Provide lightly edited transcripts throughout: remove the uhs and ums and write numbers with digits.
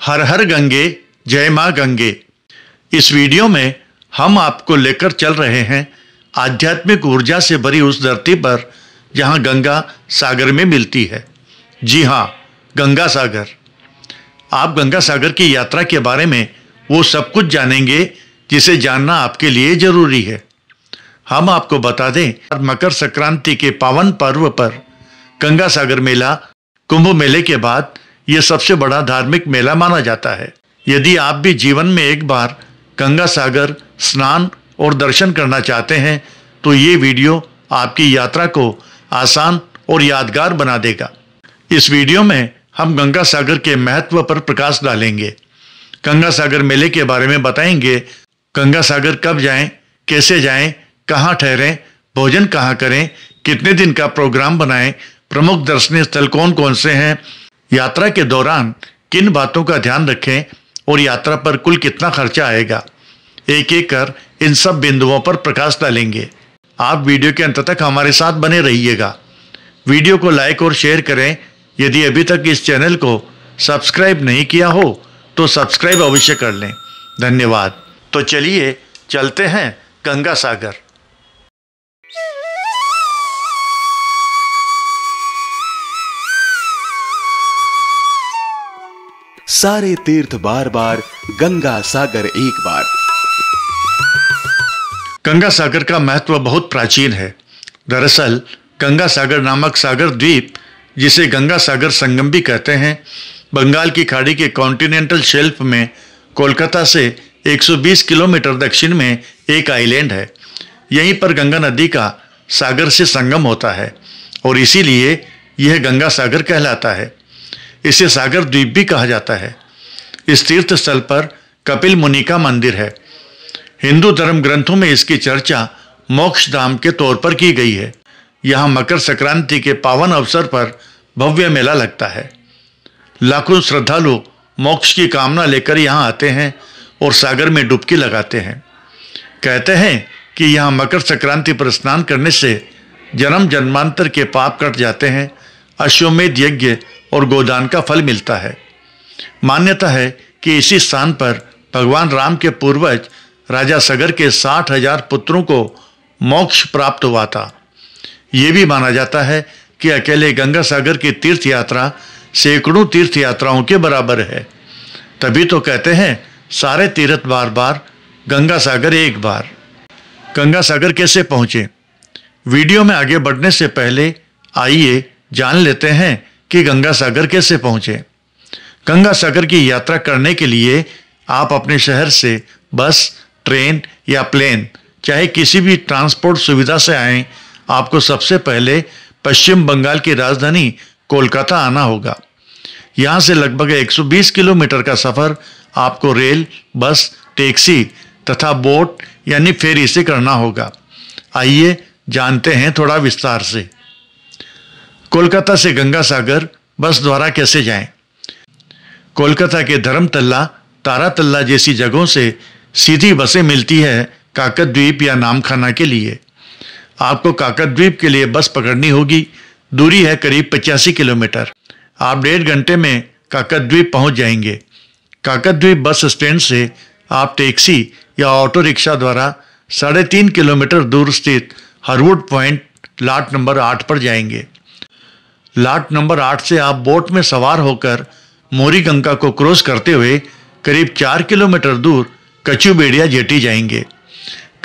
हर हर गंगे, जय माँ गंगे। इस वीडियो में हम आपको लेकर चल रहे हैं आध्यात्मिक ऊर्जा से भरी उस धरती पर जहाँ गंगा सागर में मिलती है। जी हाँ, गंगा सागर। आप गंगा सागर की यात्रा के बारे में वो सब कुछ जानेंगे जिसे जानना आपके लिए जरूरी है। हम आपको बता दें, मकर संक्रांति के पावन पर्व पर गंगा सागर मेला कुंभ मेले के बाद यह सबसे बड़ा धार्मिक मेला माना जाता है। यदि आप भी जीवन में एक बार गंगा सागर स्नान और दर्शन करना चाहते हैं तो ये वीडियो आपकी यात्रा को आसान और यादगार बना देगा। इस वीडियो में हम गंगा सागर के महत्व पर प्रकाश डालेंगे, गंगा सागर मेले के बारे में बताएंगे, गंगा सागर कब जाएं, कैसे जाएं, कहाँ ठहरें, भोजन कहाँ करें, कितने दिन का प्रोग्राम बनाएं, प्रमुख दर्शनीय स्थल कौन कौन से हैं, यात्रा के दौरान किन बातों का ध्यान रखें और यात्रा पर कुल कितना खर्चा आएगा। एक एक कर इन सब बिंदुओं पर प्रकाश डालेंगे। आप वीडियो के अंत तक हमारे साथ बने रहिएगा। वीडियो को लाइक और शेयर करें। यदि अभी तक इस चैनल को सब्सक्राइब नहीं किया हो तो सब्सक्राइब अवश्य कर लें। धन्यवाद। तो चलिए चलते हैं गंगा सागर। सारे तीर्थ बार बार, गंगा सागर एक बार। गंगा सागर का महत्व बहुत प्राचीन है। दरअसल गंगा सागर नामक सागर द्वीप, जिसे गंगा सागर संगम भी कहते हैं, बंगाल की खाड़ी के कॉन्टिनेंटल शेल्फ में कोलकाता से 120 किलोमीटर दक्षिण में एक आइलैंड है। यहीं पर गंगा नदी का सागर से संगम होता है और इसीलिए यह गंगा सागर कहलाता है। इसे सागर द्वीप भी कहा जाता है। इस तीर्थ स्थल पर कपिल मुनि का मंदिर है। हिंदू धर्म ग्रंथों में इसकी चर्चा मोक्ष धाम के तौर पर की गई है। यहाँ मकर संक्रांति के पावन अवसर पर भव्य मेला लगता है। लाखों श्रद्धालु मोक्ष की कामना लेकर यहाँ आते हैं और सागर में डुबकी लगाते हैं। कहते हैं कि यहाँ मकर संक्रांति पर स्नान करने से जन्म जन्मांतर के पाप कट जाते हैं, अश्वमेध यज्ञ और गोदान का फल मिलता है। मान्यता है कि इसी स्थान पर भगवान राम के पूर्वज राजा सगर के 60,000 पुत्रों को मोक्ष प्राप्त हुआ था। ये भी माना जाता है कि अकेले गंगा सागर की तीर्थ यात्रा सैकड़ों तीर्थ यात्राओं के बराबर है। तभी तो कहते हैं, सारे तीर्थ बार बार, गंगा सागर एक बार। गंगा सागर कैसे पहुँचे? वीडियो में आगे बढ़ने से पहले आइए जान लेते हैं कि गंगा सागर कैसे पहुँचे। गंगा सागर की यात्रा करने के लिए आप अपने शहर से बस, ट्रेन या प्लेन, चाहे किसी भी ट्रांसपोर्ट सुविधा से आएँ, आपको सबसे पहले पश्चिम बंगाल की राजधानी कोलकाता आना होगा। यहाँ से लगभग 120 किलोमीटर का सफ़र आपको रेल, बस, टैक्सी तथा बोट यानी फेरी से करना होगा। आइए जानते हैं थोड़ा विस्तार से। कोलकाता से गंगा सागर बस द्वारा कैसे जाएं? कोलकाता के धर्मतल्ला, तारातल्ला जैसी जगहों से सीधी बसें मिलती है काकद्वीप या नामखाना के लिए। आपको काकद्वीप के लिए बस पकड़नी होगी। दूरी है करीब 85 किलोमीटर। आप 1.5 घंटे में काकद्वीप पहुंच जाएंगे। काकद्वीप बस स्टैंड से आप टैक्सी या ऑटो रिक्शा द्वारा 3.5 किलोमीटर दूर स्थित हरवुड पॉइंट लाट नंबर 8 पर जाएंगे। लाट नंबर 8 से आप बोट में सवार होकर मोरी गंगा को क्रॉस करते हुए करीब 4 किलोमीटर दूर कचूबेड़िया जेटी जाएंगे।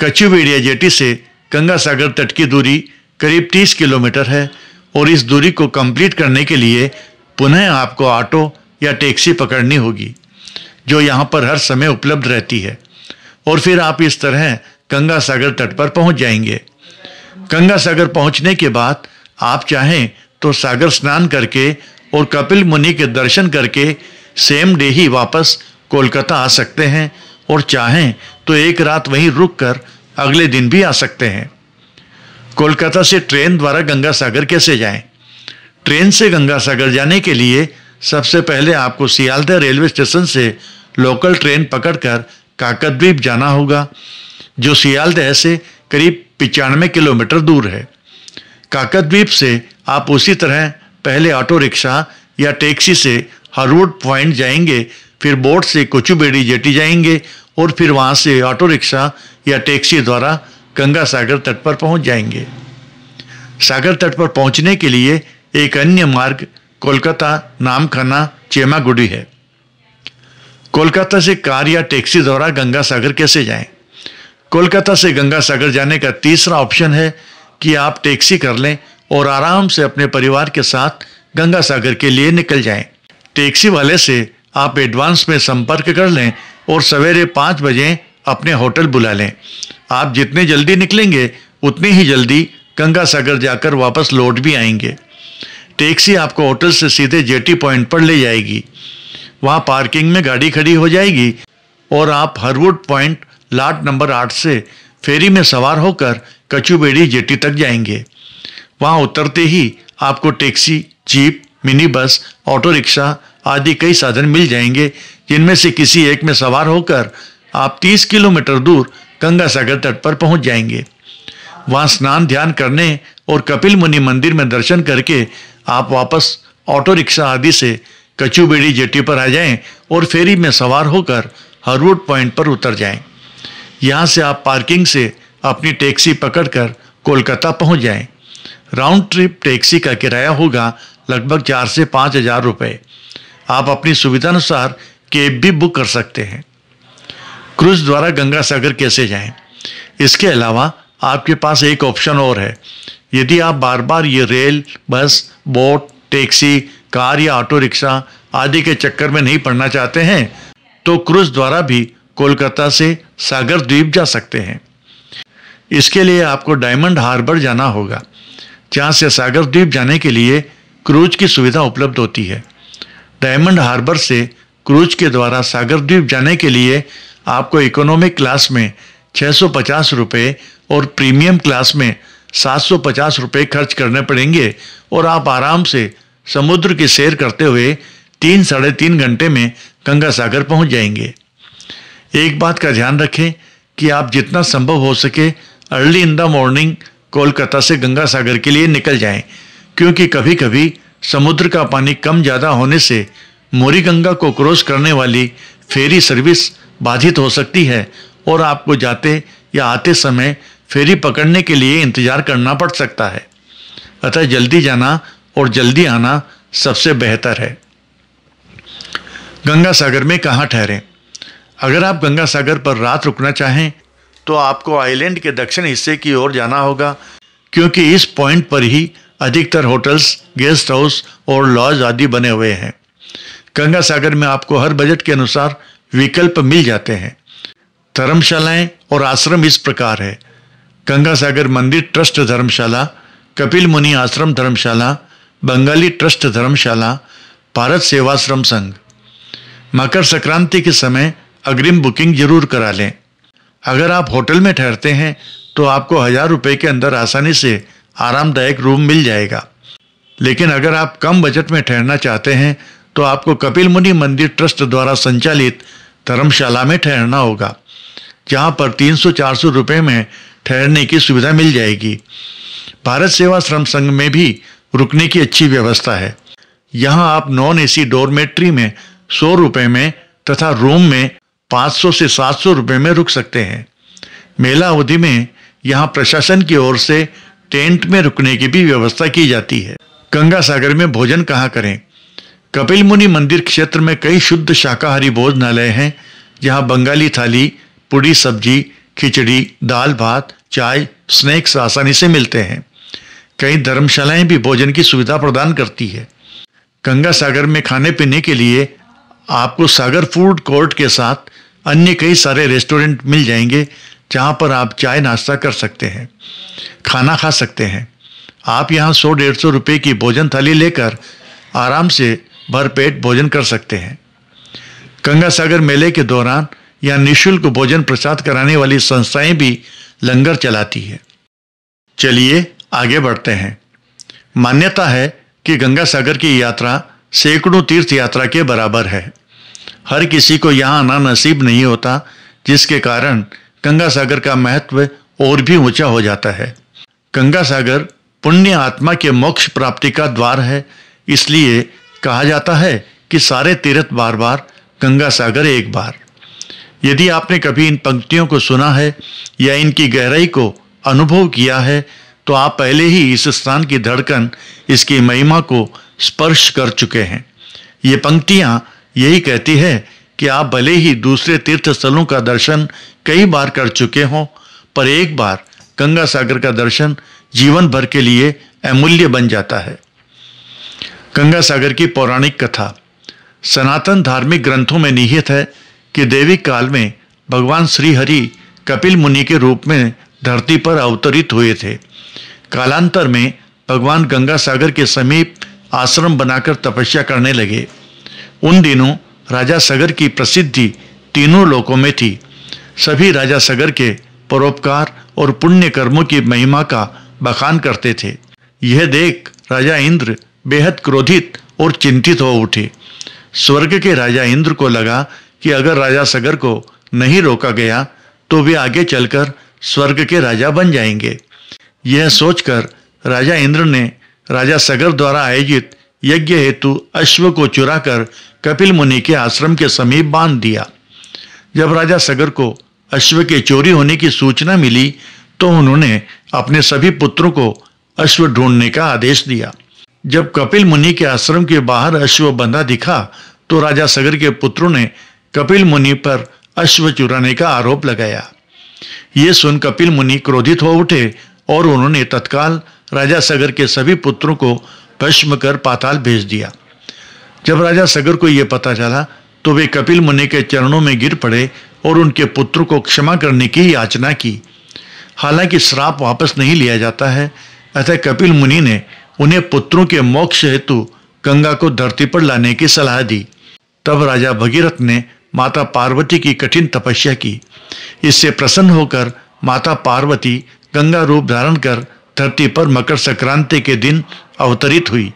कचूबेड़िया जेटी से गंगा सागर तट की दूरी करीब 30 किलोमीटर है और इस दूरी को कंप्लीट करने के लिए पुनः आपको ऑटो या टैक्सी पकड़नी होगी, जो यहाँ पर हर समय उपलब्ध रहती है। और फिर आप इस तरह गंगा सागर तट पर पहुँच जाएंगे। गंगा सागर पहुँचने के बाद आप चाहें तो सागर स्नान करके और कपिल मुनि के दर्शन करके सेम डे ही वापस कोलकाता आ सकते हैं और चाहें तो एक रात वहीं रुककर अगले दिन भी आ सकते हैं। कोलकाता से ट्रेन द्वारा गंगा सागर कैसे जाएं? ट्रेन से गंगा सागर जाने के लिए सबसे पहले आपको सियालदह रेलवे स्टेशन से लोकल ट्रेन पकड़कर काकद्वीप जाना होगा, जो सियालदह से करीब 95 किलोमीटर दूर है। काकद्वीप से आप उसी तरह पहले ऑटो रिक्शा या टैक्सी से हरवुड पॉइंट जाएंगे, फिर बोट से कोचुबेड़ी जेटी जाएंगे और फिर वहाँ से ऑटो रिक्शा या टैक्सी द्वारा गंगा सागर तट पर पहुँच जाएंगे। सागर तट पर पहुँचने के लिए एक अन्य मार्ग कोलकाता, नामखाना, चेमागुडी है। कोलकाता से कार या टैक्सी द्वारा गंगा सागर कैसे जाएं? कोलकाता से गंगा सागर जाने का तीसरा ऑप्शन है कि आप टैक्सी कर लें और आराम से अपने परिवार के साथ गंगा सागर के लिए निकल जाएं। टैक्सी वाले से आप एडवांस में संपर्क कर लें और सवेरे 5 बजे अपने होटल बुला लें। आप जितने जल्दी निकलेंगे उतनी ही जल्दी गंगा सागर जाकर वापस लौट भी आएंगे। टैक्सी आपको होटल से सीधे जेटी पॉइंट पर ले जाएगी। वहाँ पार्किंग में गाड़ी खड़ी हो जाएगी और आप हरवुड पॉइंट लाट नंबर 8 से फेरी में सवार होकर कचुबेड़ी जेटी तक जाएंगे। वहाँ उतरते ही आपको taxi, jeep, mini bus, auto rickshaw आदि कई साधन मिल जाएंगे, जिनमें से किसी एक में सवार होकर आप 30 किलोमीटर दूर गंगा सागर तट पर पहुँच जाएंगे। वहाँ स्नान ध्यान करने और कपिल मुनि मंदिर में दर्शन करके आप वापस ऑटो रिक्शा आदि से कचुबेड़ी जेटी पर आ जाएं और फेरी में सवार होकर हरवुड पॉइंट पर उतर जाएं। यहाँ से आप पार्किंग से अपनी टैक्सी पकड़कर कोलकाता पहुँच जाएं। राउंड ट्रिप टैक्सी का किराया होगा लगभग 4 से 5 हज़ार रुपये। आप अपनी सुविधानुसार कैब भी बुक कर सकते हैं। क्रूज द्वारा गंगा सागर कैसे जाएं? इसके अलावा आपके पास एक ऑप्शन और है। यदि आप बार बार ये रेल, बस, बोट, टैक्सी, कार या ऑटो रिक्शा आदि के चक्कर में नहीं पड़ना चाहते हैं तो क्रूज द्वारा भी कोलकाता से सागर द्वीप जा सकते हैं। इसके लिए आपको डायमंड हार्बर जाना होगा, जहाँ से सागर द्वीप जाने के लिए क्रूज की सुविधा उपलब्ध होती है। डायमंड हार्बर से क्रूज के द्वारा सागर द्वीप जाने के लिए आपको इकोनॉमिक क्लास में 650 रुपये और प्रीमियम क्लास में 750 रुपये खर्च करने पड़ेंगे और आप आराम से समुद्र की सैर करते हुए 3 - 3.5 घंटे में गंगा सागर पहुंच जाएंगे। एक बात का ध्यान रखें कि आप जितना संभव हो सके early in the morning Kolkata से गंगा सागर के लिए निकल जाएं, क्योंकि कभी कभी समुद्र का पानी कम ज़्यादा होने से मोरी गंगा को क्रॉस करने वाली फेरी सर्विस बाधित हो सकती है और आपको जाते या आते समय फेरी पकड़ने के लिए इंतज़ार करना पड़ सकता है। अतः जल्दी जाना और जल्दी आना सबसे बेहतर है। गंगा सागर में कहाँ ठहरें? अगर आप गंगा सागर पर रात रुकना चाहें तो आपको आइलैंड के दक्षिण हिस्से की ओर जाना होगा, क्योंकि इस पॉइंट पर ही अधिकतर होटल्स, गेस्ट हाउस और लॉज आदि बने हुए हैं। गंगा सागर में आपको हर बजट के अनुसार विकल्प मिल जाते हैं। धर्मशालाएं और आश्रम इस प्रकार है: गंगा सागर मंदिर ट्रस्ट धर्मशाला, कपिल मुनि आश्रम धर्मशाला, बंगाली ट्रस्ट धर्मशाला, भारत सेवाश्रम संघ। मकर संक्रांति के समय अग्रिम बुकिंग जरूर करा लें। अगर आप होटल में ठहरते हैं तो आपको 1000 रुपये के अंदर आसानी से आरामदायक रूम मिल जाएगा। लेकिन अगर आप कम बजट में ठहरना चाहते हैं तो आपको कपिल मुनि मंदिर ट्रस्ट द्वारा संचालित धर्मशाला में ठहरना होगा, जहां पर 300-400 रुपये में ठहरने की सुविधा मिल जाएगी। भारत सेवाश्रम संघ में भी रुकने की अच्छी व्यवस्था है। यहाँ आप नॉन एसी डोरमेट्री में 100 रुपये में तथा रूम में 500 से 700 रुपये में रुक सकते हैं। मेला अवधि में यहाँ प्रशासन की ओर से टेंट में रुकने की भी व्यवस्था की जाती है। गंगा सागर में भोजन कहाँ करें? कपिल मुनि मंदिर क्षेत्र में कई शुद्ध शाकाहारी भोजनालय हैं, जहाँ बंगाली थाली, पूड़ी सब्जी, खिचड़ी, दाल भात, चाय, स्नैक्स आसानी से मिलते हैं। कई धर्मशालाएं भी भोजन की सुविधा प्रदान करती है। गंगा सागर में खाने पीने के लिए आपको सागर फूड कोर्ट के साथ अन्य कई सारे रेस्टोरेंट मिल जाएंगे, जहां पर आप चाय नाश्ता कर सकते हैं, खाना खा सकते हैं। आप यहां 100-150 रुपये की भोजन थाली लेकर आराम से भरपेट भोजन कर सकते हैं। गंगा सागर मेले के दौरान यहाँ निःशुल्क भोजन प्रसाद कराने वाली संस्थाएं भी लंगर चलाती है। चलिए आगे बढ़ते हैं। मान्यता है कि गंगा सागर की यात्रा सैकड़ों तीर्थ यात्रा के बराबर है। हर किसी को यहाँ आना नसीब नहीं होता, जिसके कारण गंगा सागर का महत्व और भी ऊंचा हो जाता है। गंगा सागर पुण्य आत्मा के मोक्ष प्राप्ति का द्वार है, इसलिए कहा जाता है कि सारे तीर्थ बार बार गंगा सागर एक बार। यदि आपने कभी इन पंक्तियों को सुना है या इनकी गहराई को अनुभव किया है तो आप पहले ही इस स्थान की धड़कन, इसकी महिमा को स्पर्श कर चुके हैं। ये पंक्तियां यही कहती है कि आप भले ही दूसरे तीर्थ स्थलों का दर्शन कई बार कर चुके हों, पर एक बार गंगा सागर का दर्शन जीवन भर के लिए अमूल्य बन जाता है। गंगा सागर की पौराणिक कथा सनातन धार्मिक ग्रंथों में निहित है कि दैविक काल में भगवान श्री हरि कपिल मुनि के रूप में धरती पर अवतरित हुए थे। कालांतर में भगवान गंगा सागर के समीप आश्रम बनाकर तपस्या करने लगे। उन दिनों राजा सगर की प्रसिद्धि तीनों लोकों में थी। सभी राजा सगर के परोपकार और पुण्य कर्मों की महिमा का बखान करते थे। यह देख राजा इंद्र बेहद क्रोधित और चिंतित हो उठे। स्वर्ग के राजा इंद्र को लगा कि अगर राजा सगर को नहीं रोका गया तो वे आगे चलकर स्वर्ग के राजा बन जाएंगे। यह सोचकर राजा इंद्र ने राजा सगर द्वारा आयोजित यज्ञ हेतु अश्व को चुराकर कपिल मुनि के आश्रम के समीप बांध दिया। जब राजा सगर को अश्व के चोरी होने की सूचना मिली तो उन्होंने अपने सभी पुत्रों को अश्व ढूंढने का आदेश दिया। जब कपिल मुनि के आश्रम के बाहर अश्व बंधा दिखा तो राजा सगर के पुत्रों ने कपिल मुनि पर अश्व चुराने का आरोप लगाया। ये सुन कपिल मुनि क्रोधित हो उठे और उन्होंने तत्काल राजा सगर के सभी पुत्रों को भस्म कर पाताल भेज दिया। जब राजा सगर को यह पता चला तो वे कपिल मुनि के चरणों में गिर पड़े और उनके पुत्रों को क्षमा करने की याचना की। हालांकि श्राप वापस नहीं लिया जाता है, अतः कपिल मुनि ने उन्हें पुत्रों के मोक्ष हेतु गंगा को धरती पर लाने की सलाह दी। तब राजा भगीरथ ने माता पार्वती की कठिन तपस्या की। इससे प्रसन्न होकर माता पार्वती गंगा रूप धारण कर धरती पर मकर संक्रांति के दिन अवतरित हुई।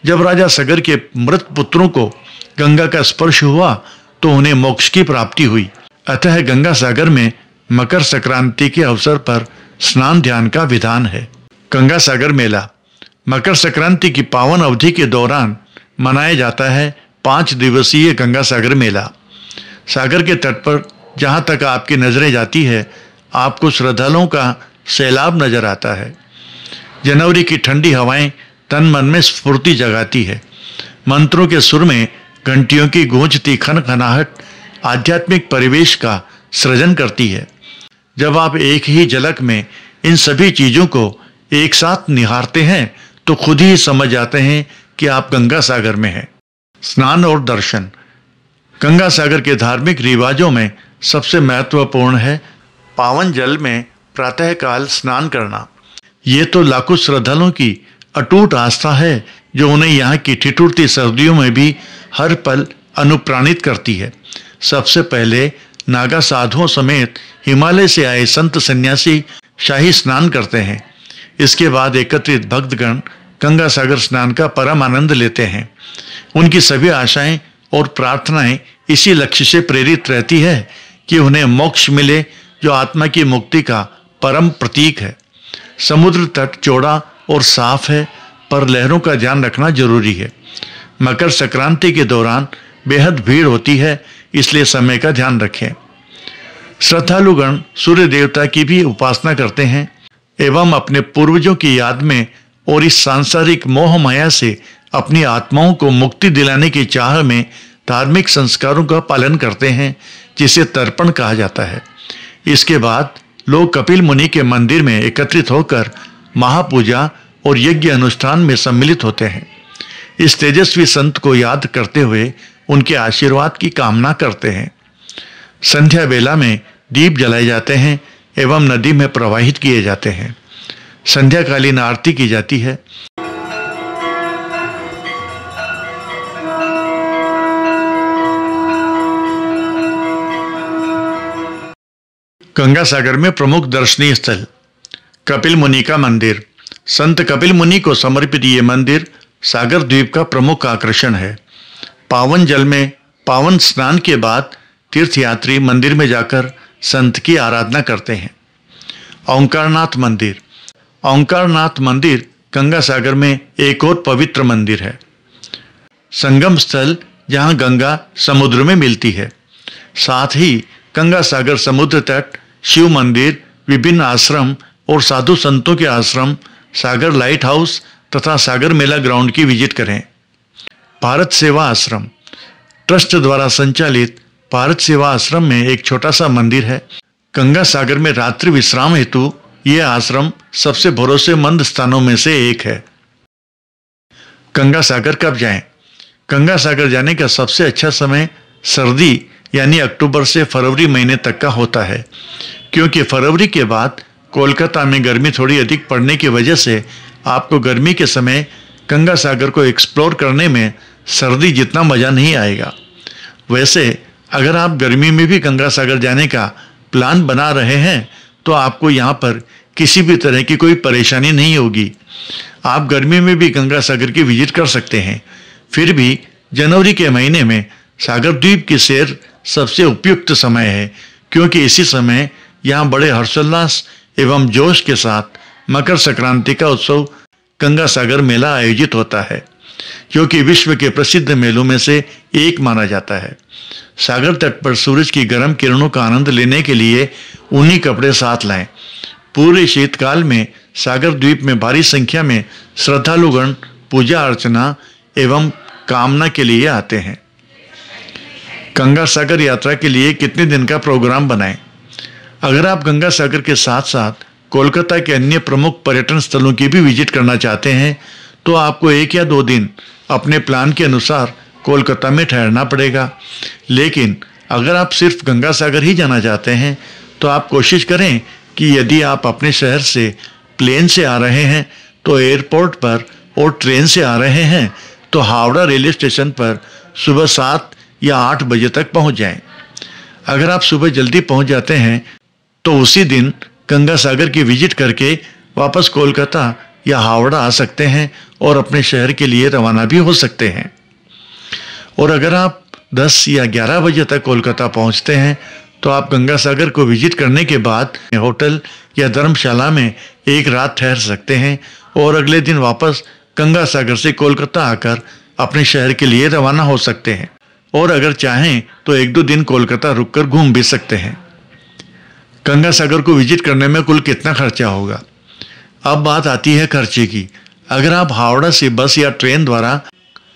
जब राजा सगर के मृत पुत्रों को गंगा का स्पर्श हुआ तो उन्हें मोक्ष की प्राप्ति हुई। अतः गंगा सागर में मकर संक्रांति के अवसर पर स्नान ध्यान का विधान है। गंगा सागर मेला मकर संक्रांति की पावन अवधि के दौरान मनाया जाता है 5 दिवसीय गंगा सागर मेला। सागर के तट पर जहाँ तक आपकी नजरें जाती है आपको श्रद्धालुओं का सैलाब नजर आता है। जनवरी की ठंडी हवाएं तन मन में स्फूर्ति जगाती है। मंत्रों के सुर में घंटियों की गूंजती खनखनाहट आध्यात्मिक परिवेश का सृजन करती है। जब आप एक ही झलक में इन सभी चीजों को एक साथ निहारते हैं तो खुद ही समझ जाते हैं कि आप गंगा सागर में हैं। स्नान और दर्शन गंगा सागर के धार्मिक रिवाजों में सबसे महत्वपूर्ण है पावन जल में प्रातःकाल स्नान करना। ये तो लाखों श्रद्धालुओं की अटूट आस्था है जो उन्हें यहाँ की ठिठुरती सर्दियों में भी हर पल अनुप्राणित करती है। सबसे पहले नागा साधुओं समेत हिमालय से आए संत सन्यासी शाही स्नान करते हैं। इसके बाद एकत्रित भक्तगण गंगा सागर स्नान का परम आनंद लेते हैं। उनकी सभी आशाएं और प्रार्थनाएं इसी लक्ष्य से प्रेरित रहती है कि उन्हें मोक्ष मिले जो आत्मा की मुक्ति का परम प्रतीक है। समुद्र तट चौड़ा और साफ है पर लहरों का ध्यान रखना जरूरी है। मकर संक्रांति के दौरान बेहद भीड़ होती है, इसलिए समय का ध्यान रखें। श्रद्धालुगण सूर्य देवता की भी उपासना करते हैं एवं अपने पूर्वजों की याद में और इस सांसारिक मोह माया से अपनी आत्माओं को मुक्ति दिलाने की चाह में धार्मिक संस्कारों का पालन करते हैं जिसे तर्पण कहा जाता है। इसके बाद लोग कपिल मुनि के मंदिर में एकत्रित होकर महापूजा और यज्ञ अनुष्ठान में सम्मिलित होते हैं। इस तेजस्वी संत को याद करते हुए उनके आशीर्वाद की कामना करते हैं। संध्या बेला में दीप जलाए जाते हैं एवं नदी में प्रवाहित किए जाते हैं। संध्याकालीन आरती की जाती है। गंगा सागर में प्रमुख दर्शनीय स्थल कपिल मुनि का मंदिर। संत कपिल मुनि को समर्पित ये मंदिर सागर द्वीप का प्रमुख आकर्षण है। पावन जल में पावन स्नान के बाद तीर्थयात्री मंदिर में जाकर संत की आराधना करते हैं। ओंकारनाथ मंदिर। ओंकारनाथ मंदिर गंगा सागर में एक और पवित्र मंदिर है। संगम स्थल जहां गंगा समुद्र में मिलती है। साथ ही गंगा सागर समुद्र तट, शिव मंदिर, विभिन्न आश्रम और साधु संतों के आश्रम, सागर लाइट हाउस तथा सागर मेला ग्राउंड की विजिट करें। भारत सेवा आश्रम ट्रस्ट द्वारा संचालित भारत सेवा आश्रम में एक छोटा सा मंदिर है। गंगा सागर में रात्रि विश्राम हेतु यह आश्रम सबसे भरोसेमंद स्थानों में से एक है। गंगा सागर कब जाएं? गंगा सागर जाने का सबसे अच्छा समय सर्दी यानी अक्टूबर से फरवरी महीने तक का होता है, क्योंकि फरवरी के बाद कोलकाता में गर्मी थोड़ी अधिक पड़ने की वजह से आपको गर्मी के समय गंगा सागर को एक्सप्लोर करने में सर्दी जितना मज़ा नहीं आएगा। वैसे अगर आप गर्मी में भी गंगा सागर जाने का प्लान बना रहे हैं तो आपको यहाँ पर किसी भी तरह की कोई परेशानी नहीं होगी। आप गर्मी में भी गंगा सागर की विजिट कर सकते हैं। फिर भी जनवरी के महीने में सागर द्वीप की सैर सबसे उपयुक्त समय है, क्योंकि इसी समय यहाँ बड़े हर्षोल्लास एवं जोश के साथ मकर संक्रांति का उत्सव गंगा सागर मेला आयोजित होता है, जो कि विश्व के प्रसिद्ध मेलों में से एक माना जाता है। सागर तट पर सूरज की गर्म किरणों का आनंद लेने के लिए ऊनी कपड़े साथ लाएं। पूरे शीतकाल में सागर द्वीप में भारी संख्या में श्रद्धालुगण पूजा अर्चना एवं कामना के लिए आते हैं। गंगा सागर यात्रा के लिए कितने दिन का प्रोग्राम बनाएं? अगर आप गंगा सागर के साथ साथ कोलकाता के अन्य प्रमुख पर्यटन स्थलों की भी विजिट करना चाहते हैं तो आपको 1 या 2 दिन अपने प्लान के अनुसार कोलकाता में ठहरना पड़ेगा। लेकिन अगर आप सिर्फ गंगा सागर ही जाना चाहते हैं तो आप कोशिश करें कि यदि आप अपने शहर से प्लेन से आ रहे हैं तो एयरपोर्ट पर, और ट्रेन से आ रहे हैं तो हावड़ा रेलवे स्टेशन पर सुबह 7 या 8 बजे तक पहुंच जाएं। अगर आप सुबह जल्दी पहुंच जाते हैं तो उसी दिन गंगा सागर की विजिट करके वापस कोलकाता या हावड़ा आ सकते हैं और अपने शहर के लिए रवाना भी हो सकते हैं। और अगर आप 10 या 11 बजे तक कोलकाता पहुंचते हैं तो आप गंगा सागर को विजिट करने के बाद होटल या धर्मशाला में एक रात ठहर सकते हैं और अगले दिन वापस गंगा सागर से कोलकाता आकर अपने शहर के लिए रवाना हो सकते हैं। और अगर चाहें तो 1-2 दिन कोलकाता रुककर घूम भी सकते हैं। गंगा सागर को विजिट करने में कुल कितना खर्चा होगा? अब बात आती है खर्चे की। अगर आप हावड़ा से बस या ट्रेन द्वारा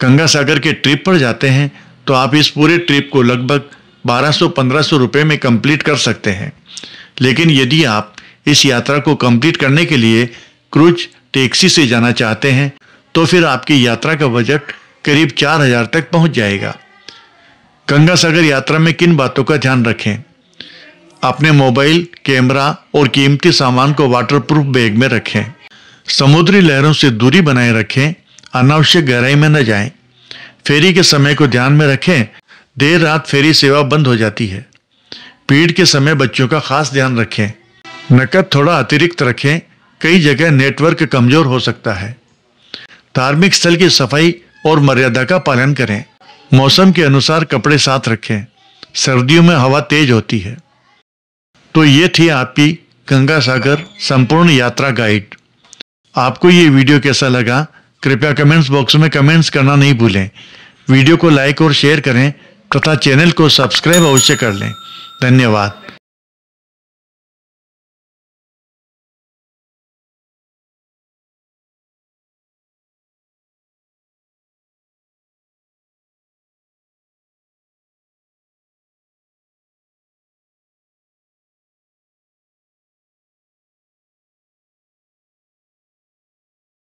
गंगा सागर के ट्रिप पर जाते हैं तो आप इस पूरे ट्रिप को लगभग 1200-1500 रुपये में कंप्लीट कर सकते हैं। लेकिन यदि आप इस यात्रा को कंप्लीट करने के लिए क्रूज टैक्सी से जाना चाहते हैं तो फिर आपकी यात्रा का बजट करीब 4000 तक पहुंच जाएगा। गंगा सागर यात्रा में किन बातों का ध्यान रखें? अपने मोबाइल, कैमरा और कीमती सामान को वाटरप्रूफ बैग में रखें। समुद्री लहरों से दूरी बनाए रखें। अनावश्यक गहराई में न जाएं। फेरी के समय को ध्यान में रखें। देर रात फेरी सेवा बंद हो जाती है। भीड़ के समय बच्चों का खास ध्यान रखें। नकद थोड़ा अतिरिक्त रखें। कई जगह नेटवर्क कमजोर हो सकता है। धार्मिक स्थल की सफाई और मर्यादा का पालन करें। मौसम के अनुसार कपड़े साथ रखें। सर्दियों में हवा तेज होती है। तो ये थी आपकी गंगा सागर संपूर्ण यात्रा गाइड। आपको ये वीडियो कैसा लगा कृपया कमेंट्स बॉक्स में कमेंट्स करना नहीं भूलें। वीडियो को लाइक और शेयर करें तथा चैनल को सब्सक्राइब अवश्य कर लें। धन्यवाद।